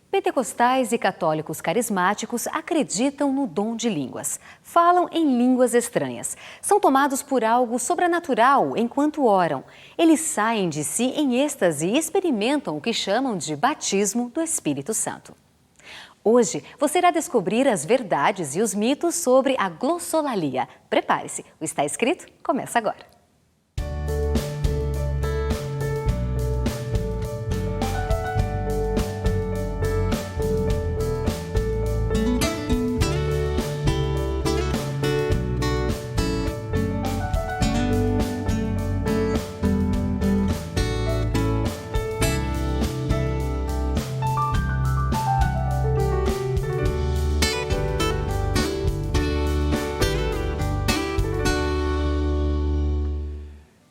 Pentecostais e católicos carismáticos acreditam no dom de línguas. Falam em línguas estranhas. São tomados por algo sobrenatural enquanto oram. Eles saem de si em êxtase e experimentam o que chamam de batismo do Espírito Santo. Hoje, você irá descobrir as verdades e os mitos sobre a glossolalia. Prepare-se, o Está Escrito começa agora.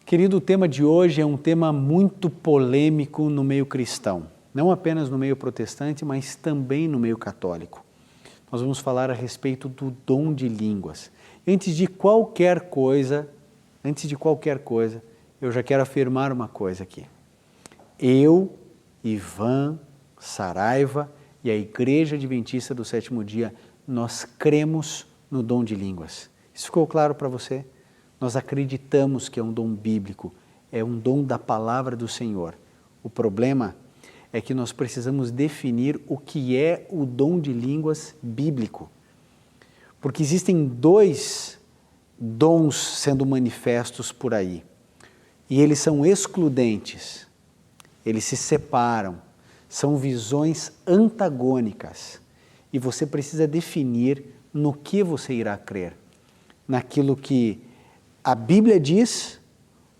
Querido, o tema de hoje é um tema muito polêmico no meio cristão, não apenas no meio protestante, mas também no meio católico. Nós vamos falar a respeito do dom de línguas. Antes de qualquer coisa, eu já quero afirmar uma coisa aqui. Eu, Ivan, Saraiva e a Igreja Adventista do Sétimo Dia, nós cremos no dom de línguas. Isso ficou claro para você? Nós acreditamos que é um dom bíblico, é um dom da palavra do Senhor. O problema é que nós precisamos definir o que é o dom de línguas bíblico. Porque existem dois dons sendo manifestos por aí. E eles são excludentes, eles se separam, são visões antagônicas. E você precisa definir no que você irá crer. Naquilo que a Bíblia diz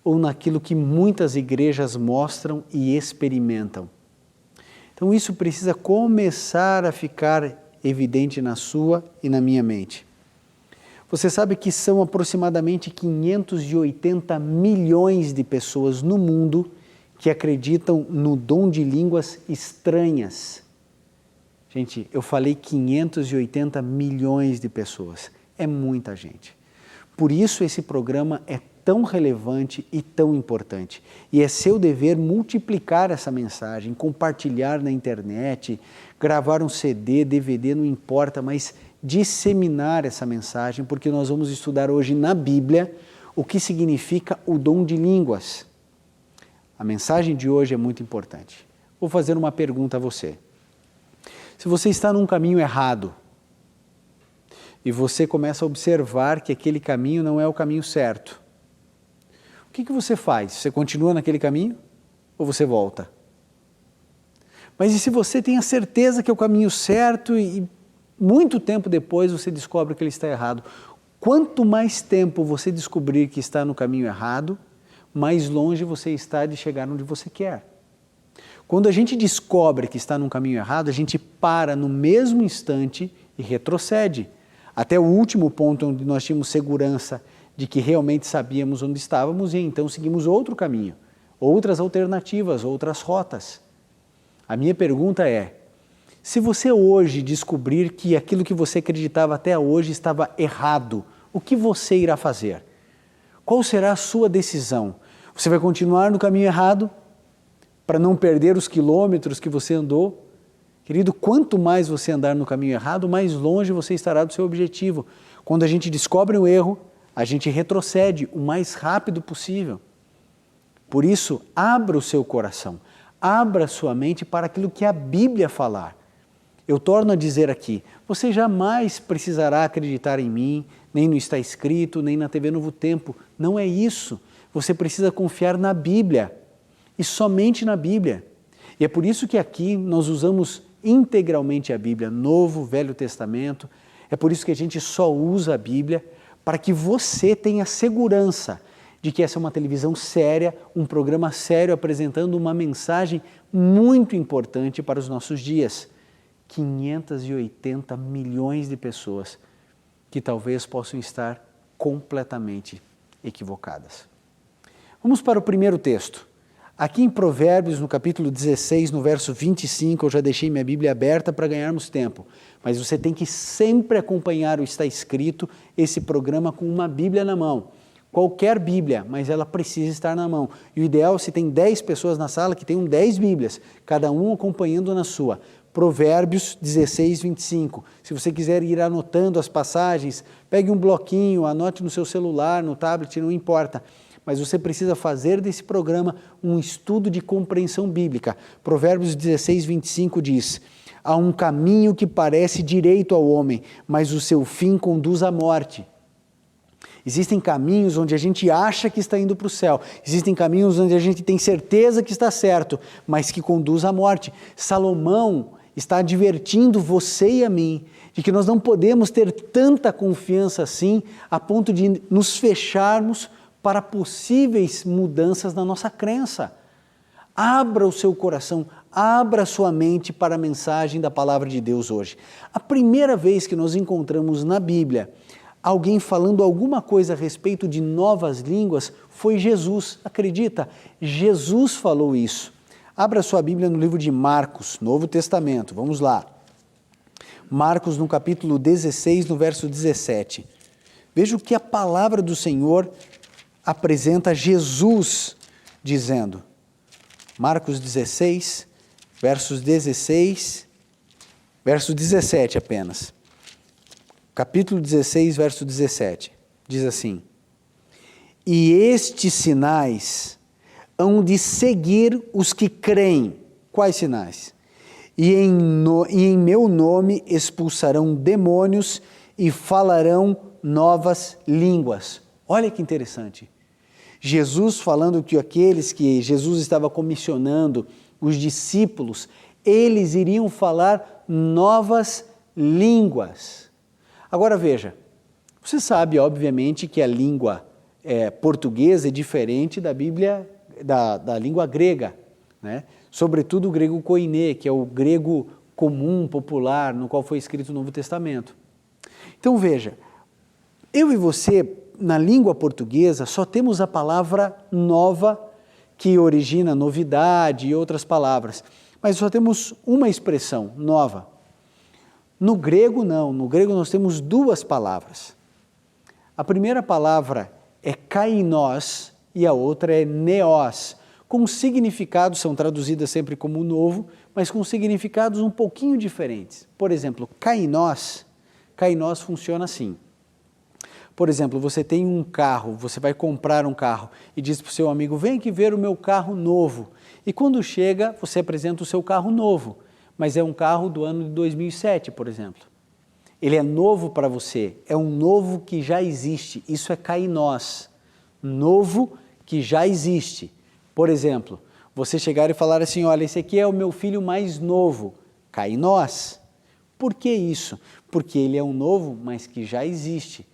ou naquilo que muitas igrejas mostram e experimentam. Então isso precisa começar a ficar evidente na sua e na minha mente. Você sabe que são aproximadamente 580 milhões de pessoas no mundo que acreditam no dom de línguas estranhas. Gente, eu falei 580 milhões de pessoas. É muita gente. Por isso esse programa é tão relevante e tão importante. E é seu dever multiplicar essa mensagem, compartilhar na internet, gravar um CD, DVD, não importa, mas disseminar essa mensagem, porque nós vamos estudar hoje na Bíblia o que significa o dom de línguas. A mensagem de hoje é muito importante. Vou fazer uma pergunta a você. Se você está num caminho errado, e você começa a observar que aquele caminho não é o caminho certo, o que você faz? Você continua naquele caminho ou você volta? Mas e se você tem a certeza que é o caminho certo e muito tempo depois você descobre que ele está errado? Quanto mais tempo você descobrir que está no caminho errado, mais longe você está de chegar onde você quer. Quando a gente descobre que está num caminho errado, a gente para no mesmo instante e retrocede. Até o último ponto onde nós tínhamos segurança de que realmente sabíamos onde estávamos e então seguimos outro caminho, outras alternativas, outras rotas. A minha pergunta é, se você hoje descobrir que aquilo que você acreditava até hoje estava errado, o que você irá fazer? Qual será a sua decisão? Você vai continuar no caminho errado para não perder os quilômetros que você andou? Querido, quanto mais você andar no caminho errado, mais longe você estará do seu objetivo. Quando a gente descobre um erro, a gente retrocede o mais rápido possível. Por isso, abra o seu coração, abra a sua mente para aquilo que a Bíblia falar. Eu torno a dizer aqui, você jamais precisará acreditar em mim, nem no Está Escrito, nem na TV Novo Tempo. Não é isso. Você precisa confiar na Bíblia e somente na Bíblia. E é por isso que aqui nós usamos integralmente a Bíblia, Novo, Velho Testamento. É por isso que a gente só usa a Bíblia, para que você tenha segurança de que essa é uma televisão séria, um programa sério apresentando uma mensagem muito importante para os nossos dias. 580 milhões de pessoas que talvez possam estar completamente equivocadas. Vamos para o primeiro texto. Aqui em Provérbios, no capítulo 16, no verso 25, eu já deixei minha Bíblia aberta para ganharmos tempo, mas você tem que sempre acompanhar o Está Escrito, esse programa com uma Bíblia na mão. Qualquer Bíblia, mas ela precisa estar na mão. E o ideal, se tem 10 pessoas na sala, que tenham 10 Bíblias, cada um acompanhando na sua. Provérbios 16, 25. Se você quiser ir anotando as passagens, pegue um bloquinho, anote no seu celular, no tablet, não importa. Mas você precisa fazer desse programa um estudo de compreensão bíblica. Provérbios 16, 25 diz: há um caminho que parece direito ao homem, mas o seu fim conduz à morte. Existem caminhos onde a gente acha que está indo para o céu. Existem caminhos onde a gente tem certeza que está certo, mas que conduz à morte. Salomão está advertindo você e a mim de que nós não podemos ter tanta confiança assim a ponto de nos fecharmos para possíveis mudanças na nossa crença. Abra o seu coração, abra a sua mente para a mensagem da palavra de Deus hoje. A primeira vez que nós encontramos na Bíblia alguém falando alguma coisa a respeito de novas línguas foi Jesus. Acredita? Jesus falou isso. Abra sua Bíblia no livro de Marcos, Novo Testamento. Vamos lá. Marcos, no capítulo 16, no verso 17. Veja o que a palavra do Senhor apresenta Jesus dizendo. Marcos 16, verso 17 apenas. Capítulo 16, verso 17, diz assim: e estes sinais hão de seguir os que creem. Quais sinais? E em meu nome expulsarão demônios e falarão novas línguas. Olha que interessante. Jesus falando que aqueles que Jesus estava comissionando, os discípulos, eles iriam falar novas línguas. Agora veja, você sabe obviamente que a língua portuguesa é diferente da Bíblia, da língua grega, né? Sobretudo o grego koiné, que é o grego comum, popular, no qual foi escrito o Novo Testamento. Então veja, eu e você, na língua portuguesa, só temos a palavra nova, que origina novidade e outras palavras, mas só temos uma expressão, nova. No grego não, no grego nós temos duas palavras. A primeira palavra é kainos e a outra é neos, com significados, são traduzidas sempre como novo, mas com significados um pouquinho diferentes. Por exemplo, kainos funciona assim. Por exemplo, você tem um carro, você vai comprar um carro e diz para o seu amigo, vem aqui ver o meu carro novo. E quando chega, você apresenta o seu carro novo, mas é um carro do ano de 2007, por exemplo. Ele é novo para você, é um novo que já existe, isso é kainos, novo que já existe. Por exemplo, você chegar e falar assim, olha, esse aqui é o meu filho mais novo, kainos. Por que isso? Porque ele é um novo, mas que já existe.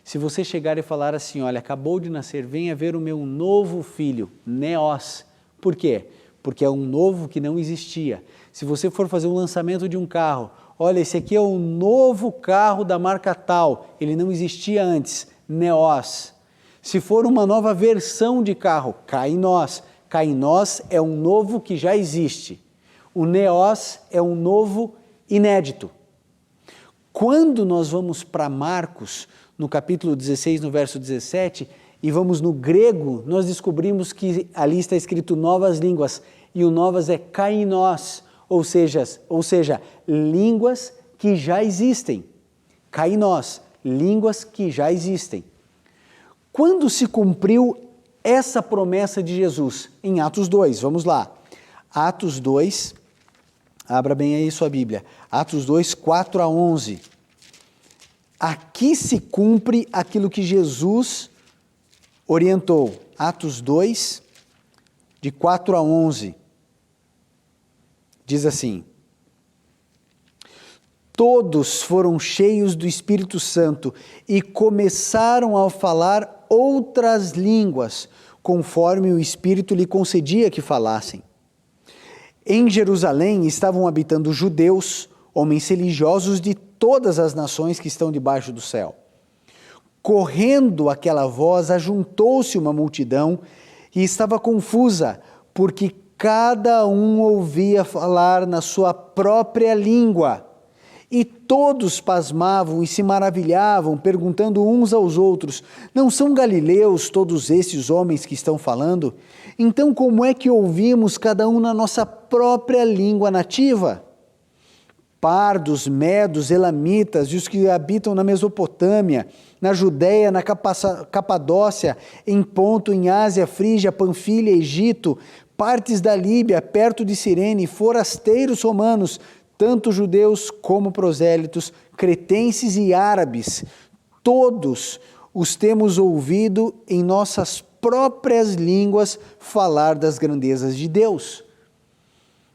Se você chegar e falar assim, olha, acabou de nascer, venha ver o meu novo filho, neos. Por quê? Porque é um novo que não existia. Se você for fazer um lançamento de um carro, olha, esse aqui é o novo carro da marca tal, ele não existia antes, neos. Se for uma nova versão de carro, kainos. Kainos é um novo que já existe. O neos é um novo inédito. Quando nós vamos para Marcos, no capítulo 16, no verso 17, e vamos no grego, nós descobrimos que ali está escrito novas línguas, e o novas é kainos, ou seja, línguas que já existem. Kainos, línguas que já existem. Quando se cumpriu essa promessa de Jesus? Em Atos 2, vamos lá. Atos 2, abra bem aí sua Bíblia. Atos 2, 4 a 11. Aqui se cumpre aquilo que Jesus orientou. Atos 2, de 4 a 11. Diz assim: todos foram cheios do Espírito Santo e começaram a falar outras línguas, conforme o Espírito lhe concedia que falassem. Em Jerusalém estavam habitando judeus, homens religiosos de todas as nações que estão debaixo do céu. Correndo aquela voz, ajuntou-se uma multidão e estava confusa, porque cada um ouvia falar na sua própria língua. E todos pasmavam e se maravilhavam, perguntando uns aos outros, não são galileus todos esses homens que estão falando? Então como é que ouvimos cada um na nossa própria língua nativa? pardos, medos, elamitas e os que habitam na Mesopotâmia, na Judéia, na Capadócia, em Ponto, em Ásia, Frígia, Panfilha, Egito, partes da Líbia, perto de Cirene, forasteiros romanos, tanto judeus como prosélitos, cretenses e árabes, todos os temos ouvido em nossas próprias línguas falar das grandezas de Deus.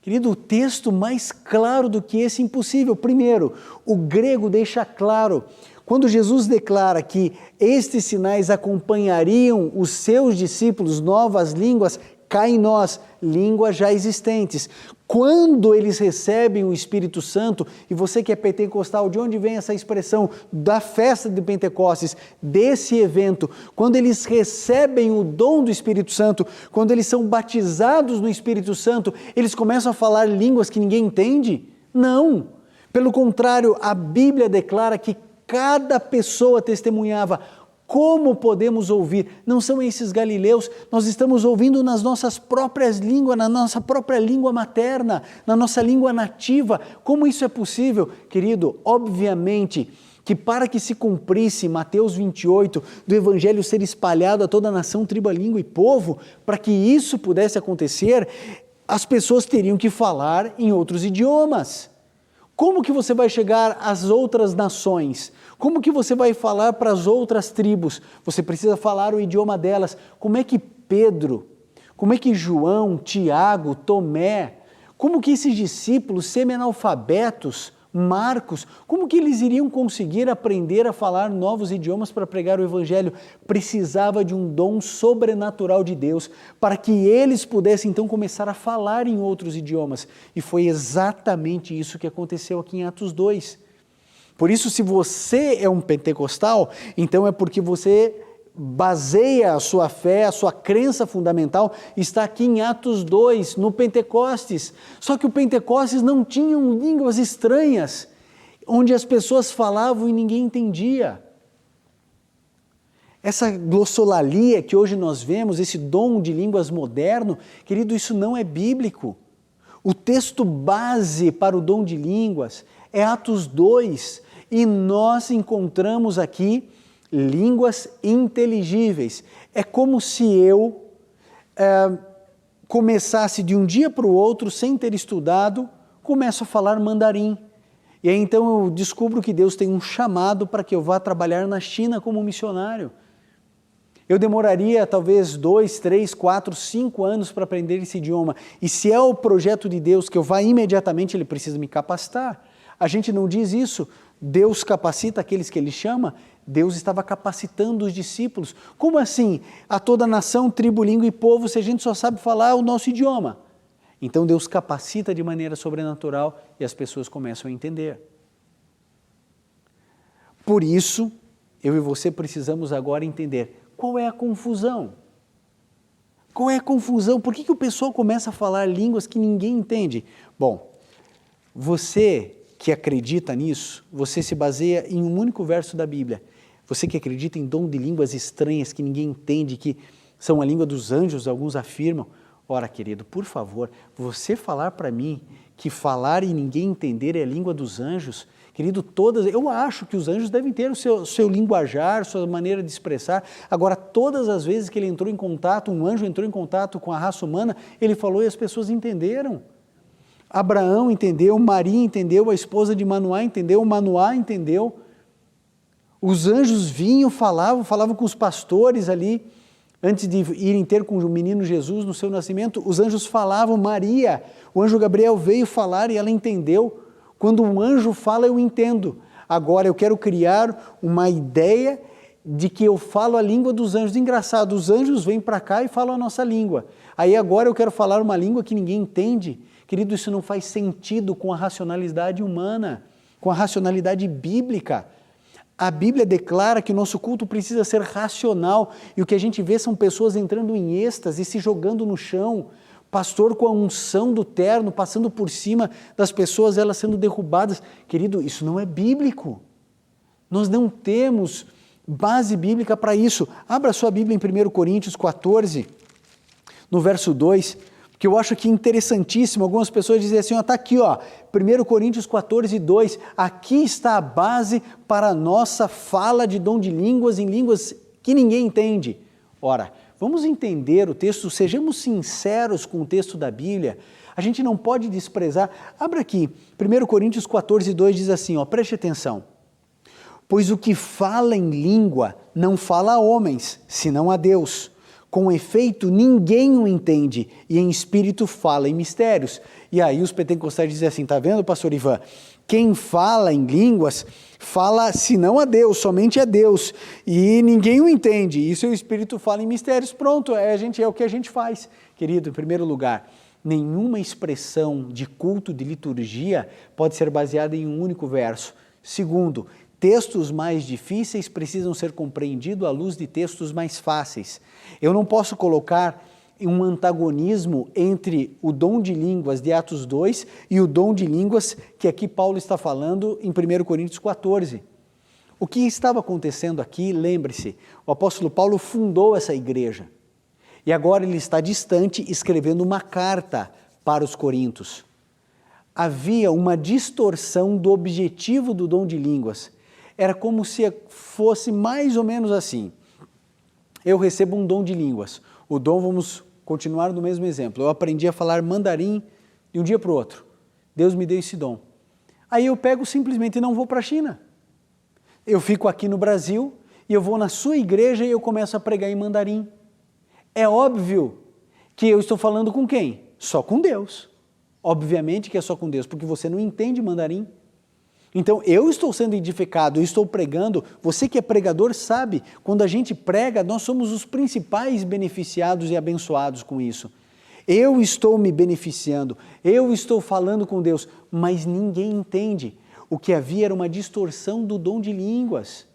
Querido, o texto mais claro do que esse é impossível. Primeiro, o grego deixa claro, quando Jesus declara que estes sinais acompanhariam os seus discípulos, novas línguas, cá em nós, línguas já existentes. Quando eles recebem o Espírito Santo, e você que é pentecostal, de onde vem essa expressão da festa de Pentecostes, desse evento? Quando eles recebem o dom do Espírito Santo, quando eles são batizados no Espírito Santo, eles começam a falar línguas que ninguém entende? Não! Pelo contrário, a Bíblia declara que cada pessoa testemunhava. Como podemos ouvir? Não são esses galileus, nós estamos ouvindo nas nossas próprias línguas, na nossa própria língua materna, na nossa língua nativa. Como isso é possível? Querido, obviamente que para que se cumprisse Mateus 28, do Evangelho ser espalhado a toda a nação, tribo, língua e povo, para que isso pudesse acontecer, as pessoas teriam que falar em outros idiomas. Como que você vai chegar às outras nações? Como que você vai falar para as outras tribos? Você precisa falar o idioma delas. Como é que Pedro, como é que João, Tiago, Tomé, como que esses discípulos semi-analfabetos, Marcos, como que eles iriam conseguir aprender a falar novos idiomas para pregar o Evangelho? Precisava de um dom sobrenatural de Deus para que eles pudessem então começar a falar em outros idiomas. E foi exatamente isso que aconteceu aqui em Atos 2. Por isso, se você é um pentecostal, então é porque você baseia a sua fé, a sua crença fundamental, está aqui em Atos 2, no Pentecostes. Só que o Pentecostes não tinha línguas estranhas, onde as pessoas falavam e ninguém entendia. Essa glossolalia que hoje nós vemos, esse dom de línguas moderno, querido, isso não é bíblico. O texto base para o dom de línguas é Atos 2, e nós encontramos aqui línguas inteligíveis. É como se eu começasse de um dia para o outro, sem ter estudado, começo a falar mandarim. E aí então eu descubro que Deus tem um chamado para que eu vá trabalhar na China como missionário. Eu demoraria talvez 2, 3, 4, 5 anos para aprender esse idioma. E se é o projeto de Deus que eu vá imediatamente, Ele precisa me capacitar. A gente não diz isso. Deus capacita aqueles que Ele chama. Deus estava capacitando os discípulos. Como assim? A toda nação, tribo, língua e povo, se a gente só sabe falar o nosso idioma. Então Deus capacita de maneira sobrenatural e as pessoas começam a entender. Por isso, eu e você precisamos agora entender qual é a confusão. Qual é a confusão? Por que o pessoal começa a falar línguas que ninguém entende? Bom, você que acredita nisso, você se baseia em um único verso da Bíblia. Você que acredita em dom de línguas estranhas que ninguém entende, que são a língua dos anjos, alguns afirmam. Ora, querido, por favor, você falar para mim que falar e ninguém entender é a língua dos anjos, querido, eu acho que os anjos devem ter o seu linguajar, sua maneira de expressar. Agora, todas as vezes que ele entrou em contato, um anjo entrou em contato com a raça humana, ele falou e as pessoas entenderam. Abraão entendeu, Maria entendeu, a esposa de Manoá entendeu, Manoá entendeu. Os anjos vinham, falavam com os pastores ali, antes de irem ter com o menino Jesus no seu nascimento, os anjos falavam, Maria, o anjo Gabriel veio falar e ela entendeu. Quando um anjo fala, eu entendo. Agora eu quero criar uma ideia de que eu falo a língua dos anjos. Engraçado, os anjos vêm para cá e falam a nossa língua. Aí agora eu quero falar uma língua que ninguém entende. Querido, isso não faz sentido com a racionalidade humana, com a racionalidade bíblica. A Bíblia declara que o nosso culto precisa ser racional e o que a gente vê são pessoas entrando em êxtase, se jogando no chão, pastor com a unção do terno, passando por cima das pessoas, elas sendo derrubadas. Querido, isso não é bíblico. Nós não temos base bíblica para isso. Abra sua Bíblia em 1 Coríntios 14, no verso 2, que eu acho aqui interessantíssimo. Algumas pessoas dizem assim, está aqui, 1 Coríntios 14, 2, aqui está a base para a nossa fala de dom de línguas em línguas que ninguém entende. Ora, vamos entender o texto, sejamos sinceros com o texto da Bíblia, a gente não pode desprezar. Abra aqui, 1 Coríntios 14, 2 diz assim, preste atenção. Pois o que fala em língua não fala a homens, senão a Deus. Com efeito, ninguém o entende, e em espírito fala em mistérios. E aí os pentecostais dizem assim, está vendo, pastor Ivan? Quem fala em línguas, fala senão a Deus, somente a Deus, e ninguém o entende. Isso é o espírito fala em mistérios. Pronto, é o que a gente faz. Querido, em primeiro lugar, nenhuma expressão de culto, de liturgia, pode ser baseada em um único verso. Segundo, textos mais difíceis precisam ser compreendidos à luz de textos mais fáceis. Eu não posso colocar um antagonismo entre o dom de línguas de Atos 2 e o dom de línguas que aqui Paulo está falando em 1 Coríntios 14. O que estava acontecendo aqui, lembre-se, o apóstolo Paulo fundou essa igreja e agora ele está distante escrevendo uma carta para os coríntios. Havia uma distorção do objetivo do dom de línguas. Era como se fosse mais ou menos assim. Eu recebo um dom de línguas. O dom, vamos continuar no mesmo exemplo. Eu aprendi a falar mandarim de um dia para o outro. Deus me deu esse dom. Aí eu pego simplesmente e não vou para a China. Eu fico aqui no Brasil e eu vou na sua igreja e eu começo a pregar em mandarim. É óbvio que eu estou falando com quem? Só com Deus. Obviamente que é só com Deus, porque você não entende mandarim. Então, eu estou sendo edificado, eu estou pregando, você que é pregador sabe, quando a gente prega, nós somos os principais beneficiados e abençoados com isso. Eu estou me beneficiando, eu estou falando com Deus, mas ninguém entende. O que havia era uma distorção do dom de línguas.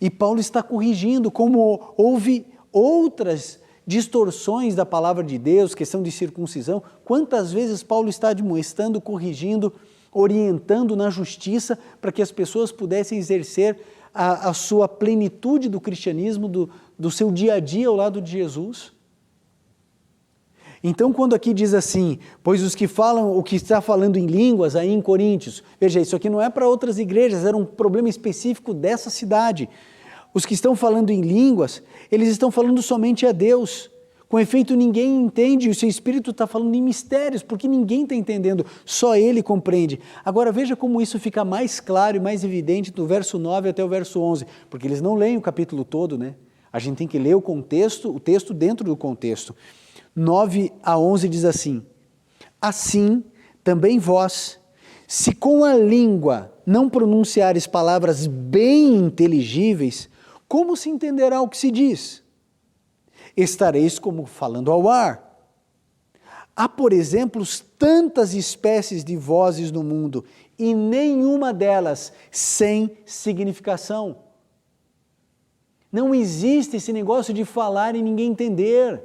E Paulo está corrigindo, como houve outras distorções da palavra de Deus, questão de circuncisão. Quantas vezes Paulo está admoestando, corrigindo, orientando na justiça para que as pessoas pudessem exercer a sua plenitude do cristianismo, do seu dia a dia ao lado de Jesus. Então, quando aqui diz assim, pois os que falam, o que está falando em línguas aí em Coríntios, veja, isso aqui não é para outras igrejas, era um problema específico dessa cidade. Os que estão falando em línguas, eles estão falando somente a Deus. Com efeito, ninguém entende, o seu espírito está falando em mistérios, porque ninguém está entendendo, só ele compreende. Agora veja como isso fica mais claro e mais evidente do verso 9 até o verso 11, porque eles não leem o capítulo todo, né? A gente tem que ler o texto dentro do contexto. 9 a 11 diz assim, assim também vós, se com a língua não pronunciares palavras bem inteligíveis, como se entenderá o que se diz? Estareis como falando ao ar. Há, por exemplo, tantas espécies de vozes no mundo e nenhuma delas sem significação. Não existe esse negócio de falar e ninguém entender.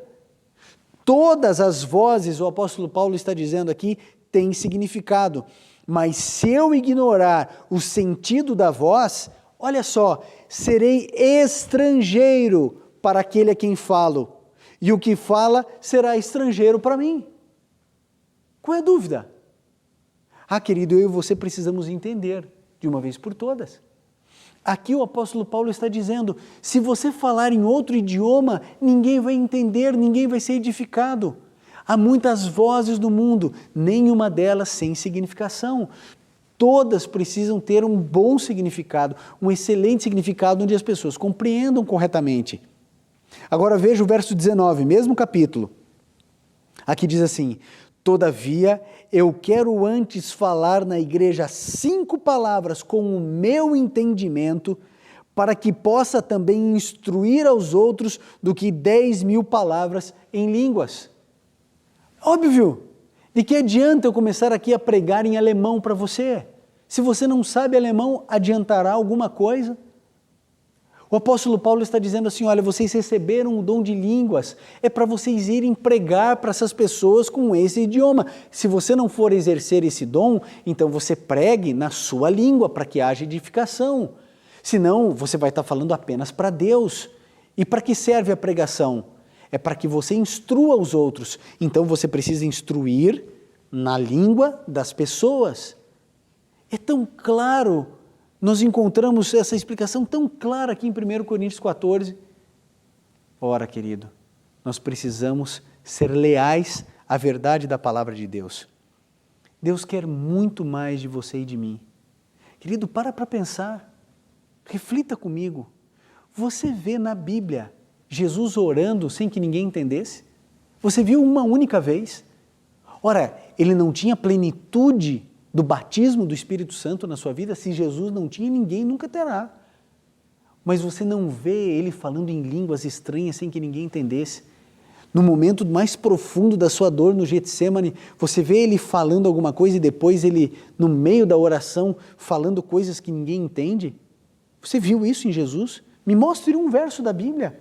Todas as vozes, o apóstolo Paulo está dizendo aqui, têm significado. Mas se eu ignorar o sentido da voz, olha só, serei estrangeiro para aquele a quem falo, e o que fala será estrangeiro para mim. Qual é a dúvida? Querido, eu e você precisamos entender de uma vez por todas. Aqui o apóstolo Paulo está dizendo, se você falar em outro idioma, ninguém vai entender, ninguém vai ser edificado. Há muitas vozes no mundo, nenhuma delas sem significação. Todas precisam ter um bom significado, um excelente significado, onde as pessoas compreendam corretamente. Agora veja o verso 19, mesmo capítulo. Aqui diz assim, todavia eu quero antes falar na igreja 5 palavras com o meu entendimento, para que possa também instruir aos outros do que 10.000 palavras em línguas. Óbvio, de que adianta eu começar aqui a pregar em alemão para você? Se você não sabe alemão, adiantará alguma coisa? O apóstolo Paulo está dizendo assim, olha, vocês receberam o dom de línguas, é para vocês irem pregar para essas pessoas com esse idioma. Se você não for exercer esse dom, então você pregue na sua língua para que haja edificação. Senão, você vai estar falando apenas para Deus. E para que serve a pregação? é para que você instrua os outros. Então você precisa instruir na língua das pessoas. É tão claro, nós encontramos essa explicação tão clara aqui em 1 Coríntios 14. Ora, querido, nós precisamos ser leais à verdade da palavra de Deus. Deus quer muito mais de você e de mim. Querido, para pensar, reflita comigo. Você vê na Bíblia Jesus orando sem que ninguém entendesse? Você viu uma única vez? Ora, ele não tinha plenitude do batismo do Espírito Santo na sua vida? Se Jesus não tinha, ninguém nunca terá. Mas você não vê ele falando em línguas estranhas sem que ninguém entendesse? No momento mais profundo da sua dor no Getsêmani, você vê ele falando alguma coisa e depois ele, no meio da oração, falando coisas que ninguém entende? Você viu isso em Jesus? Me mostre um verso da Bíblia.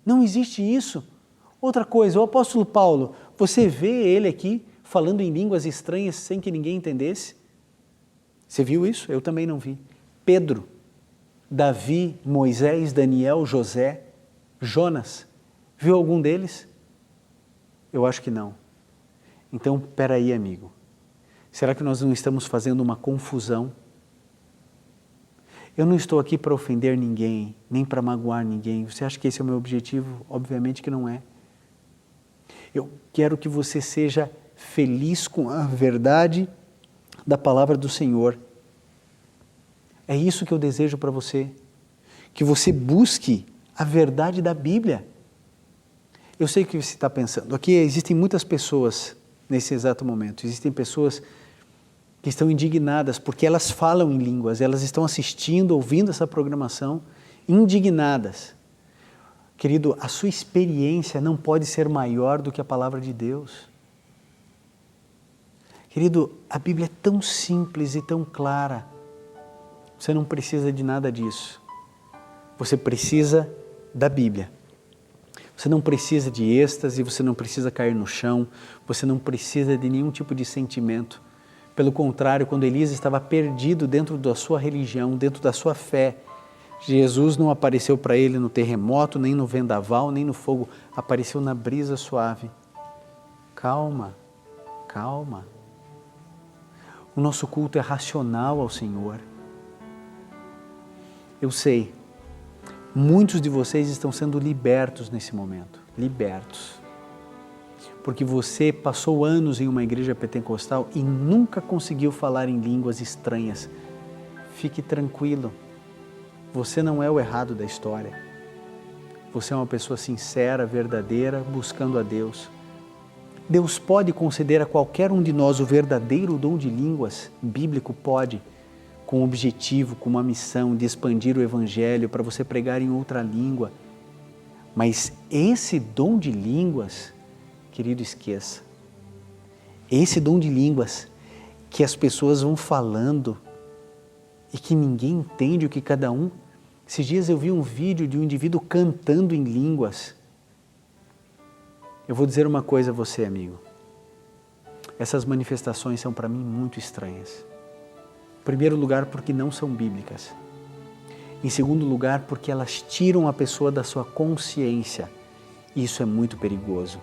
Não existe isso. Outra coisa, o apóstolo Paulo, você vê ele aqui falando em línguas estranhas sem que ninguém entendesse? Você viu isso? Eu também não vi. Pedro, Davi, Moisés, Daniel, José, Jonas, viu algum deles? Eu acho que não. Então, peraí, amigo. Será que nós não estamos fazendo uma confusão? Eu não estou aqui para ofender ninguém, nem para magoar ninguém. Você acha que esse é o meu objetivo? Obviamente que não é. Eu quero que você seja feliz com a verdade da palavra do Senhor. É isso que eu desejo para você. Que você busque a verdade da Bíblia. Eu sei o que você está pensando. Aqui existem muitas pessoas nesse exato momento. Existem pessoas que estão indignadas porque elas falam em línguas, elas estão assistindo, ouvindo essa programação, indignadas. Querido, a sua experiência não pode ser maior do que a palavra de Deus. Querido, a Bíblia é tão simples e tão clara. Você não precisa de nada disso. Você precisa da Bíblia. Você não precisa de êxtase, você não precisa cair no chão, você não precisa de nenhum tipo de sentimento. Pelo contrário, quando Elias estava perdido dentro da sua religião, dentro da sua fé, Jesus não apareceu para ele no terremoto, nem no vendaval, nem no fogo, apareceu na brisa suave. Calma, calma. O nosso culto é racional ao Senhor. Eu sei, muitos de vocês estão sendo libertos nesse momento, libertos. Porque você passou anos em uma igreja pentecostal e nunca conseguiu falar em línguas estranhas. Fique tranquilo, você não é o errado da história. Você é uma pessoa sincera, verdadeira, buscando a Deus. Deus pode conceder a qualquer um de nós o verdadeiro dom de línguas, bíblico pode, com o objetivo, com uma missão de expandir o Evangelho para você pregar em outra língua. Mas esse dom de línguas, querido, esqueça. Esse dom de línguas que as pessoas vão falando e que ninguém entende o que cada um... Esses dias eu vi um vídeo de um indivíduo cantando em línguas. Eu vou dizer uma coisa a você, amigo. Essas manifestações são para mim muito estranhas. Em primeiro lugar, porque não são bíblicas. Em segundo lugar, porque elas tiram a pessoa da sua consciência. E isso é muito perigoso.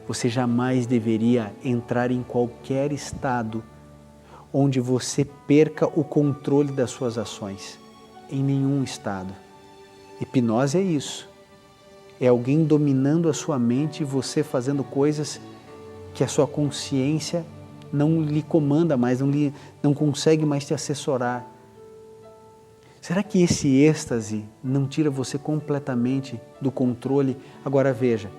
Você jamais deveria entrar em qualquer estado onde você perca o controle das suas ações. Em nenhum estado. Hipnose é isso. É alguém dominando a sua mente e você fazendo coisas que a sua consciência não lhe comanda mais, não consegue mais te assessorar. Será que esse êxtase não tira você completamente do controle? Agora veja,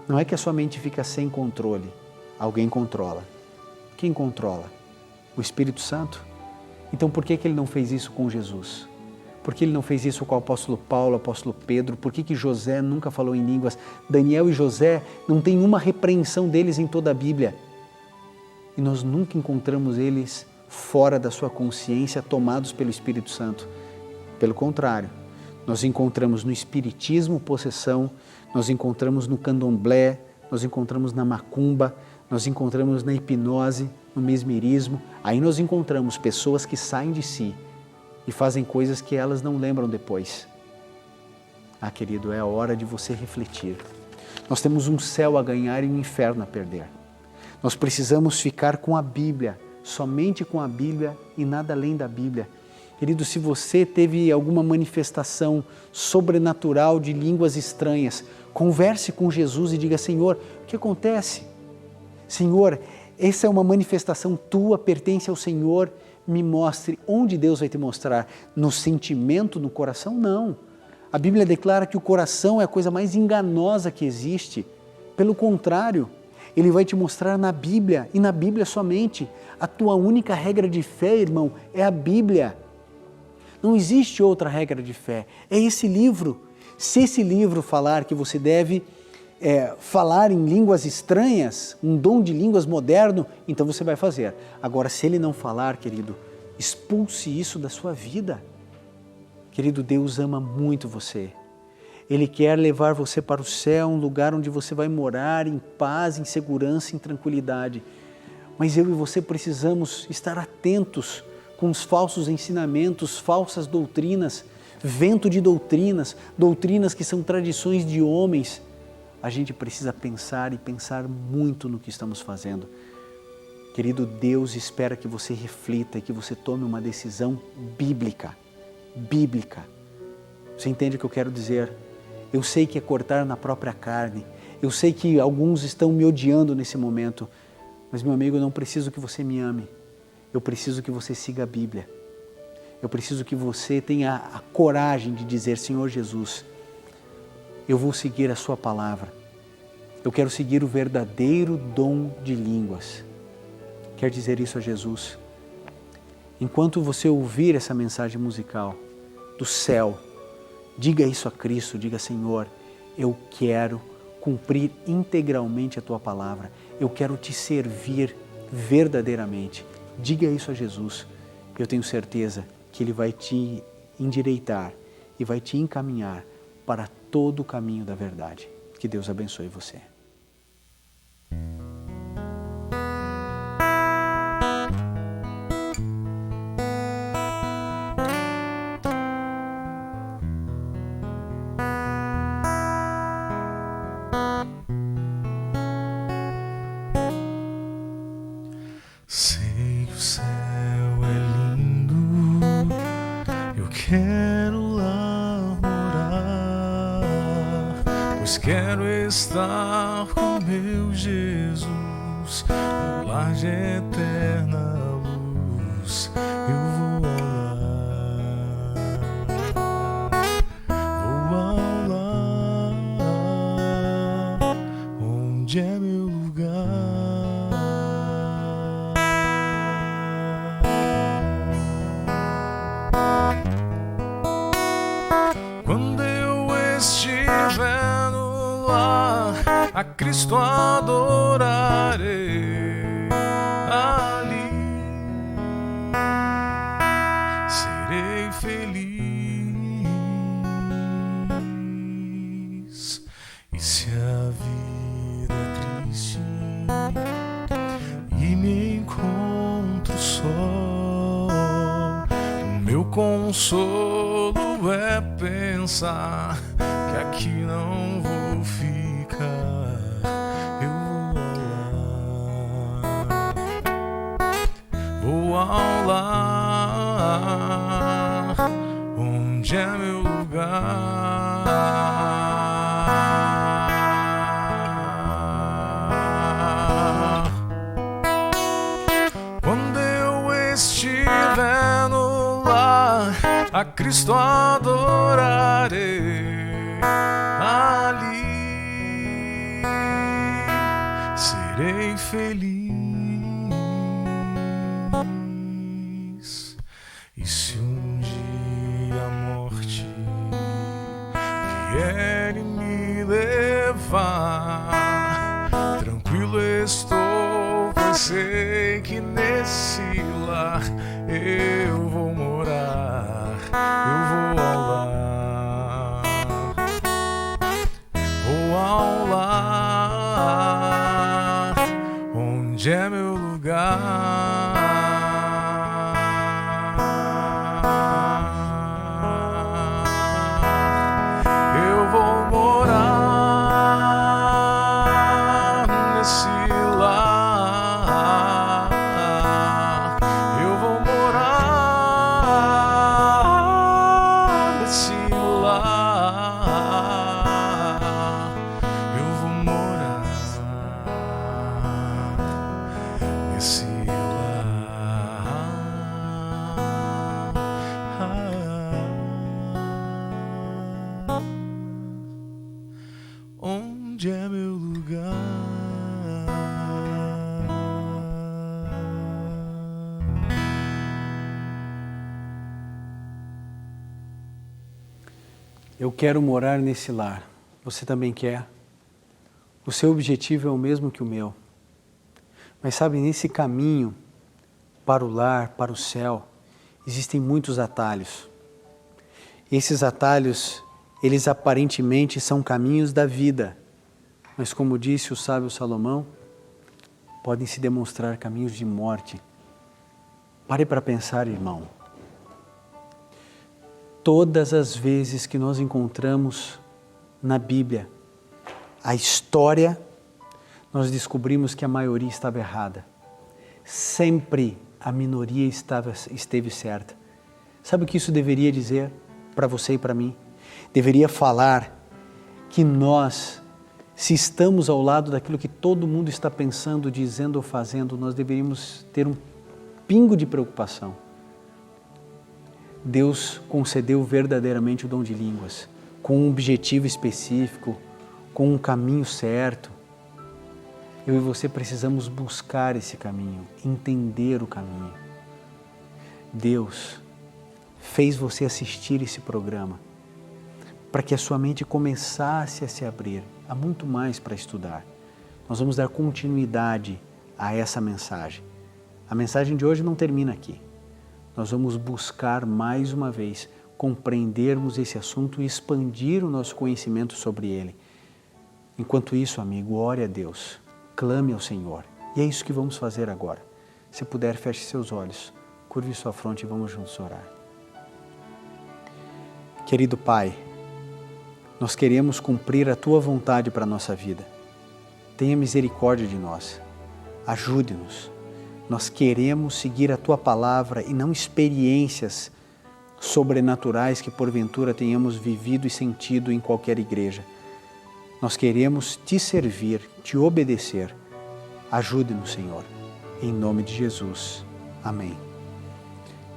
não é que a sua mente fica sem controle, alguém controla. Quem controla? O Espírito Santo? Então por que ele não fez isso com Jesus? Por que ele não fez isso com o apóstolo Paulo, o apóstolo Pedro? Por que José nunca falou em línguas? Daniel e José, não tem uma repreensão deles em toda a Bíblia. E nós nunca encontramos eles fora da sua consciência, tomados pelo Espírito Santo. Pelo contrário, nós encontramos no espiritismo possessão, nós encontramos no candomblé, nós encontramos na macumba, nós encontramos na hipnose, no mesmerismo. Aí nós encontramos pessoas que saem de si e fazem coisas que elas não lembram depois. Ah, querido, é a hora de você refletir. Nós temos um céu a ganhar e um inferno a perder. Nós precisamos ficar com a Bíblia, somente com a Bíblia e nada além da Bíblia. Querido, se você teve alguma manifestação sobrenatural de línguas estranhas, converse com Jesus e diga: Senhor, o que acontece? Senhor, essa é uma manifestação tua, pertence ao Senhor, me mostre. Onde Deus vai te mostrar? No sentimento, no coração? Não. A Bíblia declara que o coração é a coisa mais enganosa que existe. Pelo contrário, Ele vai te mostrar na Bíblia e na Bíblia somente. A tua única regra de fé, irmão, é a Bíblia. Não existe outra regra de fé, é esse livro. Se esse livro falar que você deve falar em línguas estranhas, um dom de línguas moderno, então você vai fazer. Agora, se ele não falar, querido, expulse isso da sua vida. Querido, Deus ama muito você. Ele quer levar você para o céu, um lugar onde você vai morar em paz, em segurança, em tranquilidade. Mas eu e você precisamos estar atentos com os falsos ensinamentos, falsas doutrinas, vento de doutrinas, doutrinas que são tradições de homens. A gente precisa pensar e pensar muito no que estamos fazendo. Querido, Deus espera que você reflita e que você tome uma decisão bíblica. Bíblica. Você entende o que eu quero dizer? Eu sei que é cortar na própria carne. Eu sei que alguns estão me odiando nesse momento. Mas, meu amigo, eu não preciso que você me ame. Eu preciso que você siga a Bíblia. Eu preciso que você tenha a coragem de dizer: Senhor Jesus, eu vou seguir a sua palavra. Eu quero seguir o verdadeiro dom de línguas. Quer dizer isso a Jesus? Enquanto você ouvir essa mensagem musical do céu, diga isso a Cristo, diga: Senhor, eu quero cumprir integralmente a tua palavra. Eu quero te servir verdadeiramente. Diga isso a Jesus. Eu tenho certeza que Ele vai te endireitar e vai te encaminhar para todo o caminho da verdade. Que Deus abençoe você. Sei que o céu é lindo, eu quero lá morar, pois quero estar com meu Jesus, no lar de eterna luz. Eu vou ao lar, onde é meu lugar. Quando eu estiver no lar, a Cristo adorarei. Ali serei feliz. E se a vida é triste e me encontro só, o meu consolo é pensar que aqui não vou ficar. Eu vou ao lar, onde é meu lugar. Quando eu estiver no lar, a Cristo adorarei. Ali serei feliz. E se um dia a morte vier e me levar, tranquilo estou, pois sei que nesse lar eu vou morar. Eu vou ao lar, onde é meu lugar. Eu vou morar Eu quero morar nesse lar. Você também quer? O seu objetivo é o mesmo que o meu. Mas sabe, nesse caminho para o lar, para o céu, existem muitos atalhos. Esses atalhos, eles aparentemente são caminhos da vida, mas como disse o sábio Salomão, podem se demonstrar caminhos de morte. Pare para pensar, irmão. Todas as vezes que nós encontramos na Bíblia a história, nós descobrimos que a maioria estava errada. Sempre a minoria esteve certa. Sabe o que isso deveria dizer para você e para mim? Deveria falar que nós, se estamos ao lado daquilo que todo mundo está pensando, dizendo ou fazendo, nós deveríamos ter um pingo de preocupação. Deus concedeu verdadeiramente o dom de línguas, com um objetivo específico, com um caminho certo. Eu e você precisamos buscar esse caminho, entender o caminho. Deus fez você assistir esse programa para que a sua mente começasse a se abrir a muito mais para estudar. Nós vamos dar continuidade a essa mensagem. A mensagem de hoje não termina aqui. Nós vamos buscar mais uma vez compreendermos esse assunto e expandir o nosso conhecimento sobre ele. Enquanto isso, amigo, ore a Deus, clame ao Senhor. E é isso que vamos fazer agora. Se puder, feche seus olhos, curve sua fronte e vamos juntos orar. Querido Pai, nós queremos cumprir a Tua vontade para a nossa vida. Tenha misericórdia de nós. Ajude-nos. Nós queremos seguir a Tua palavra e não experiências sobrenaturais que porventura tenhamos vivido e sentido em qualquer igreja. Nós queremos Te servir, Te obedecer. Ajude-nos, Senhor. Em nome de Jesus. Amém.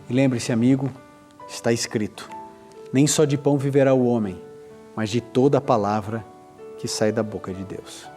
E lembre-se, amigo, está escrito: nem só de pão viverá o homem, mas de toda a palavra que sai da boca de Deus.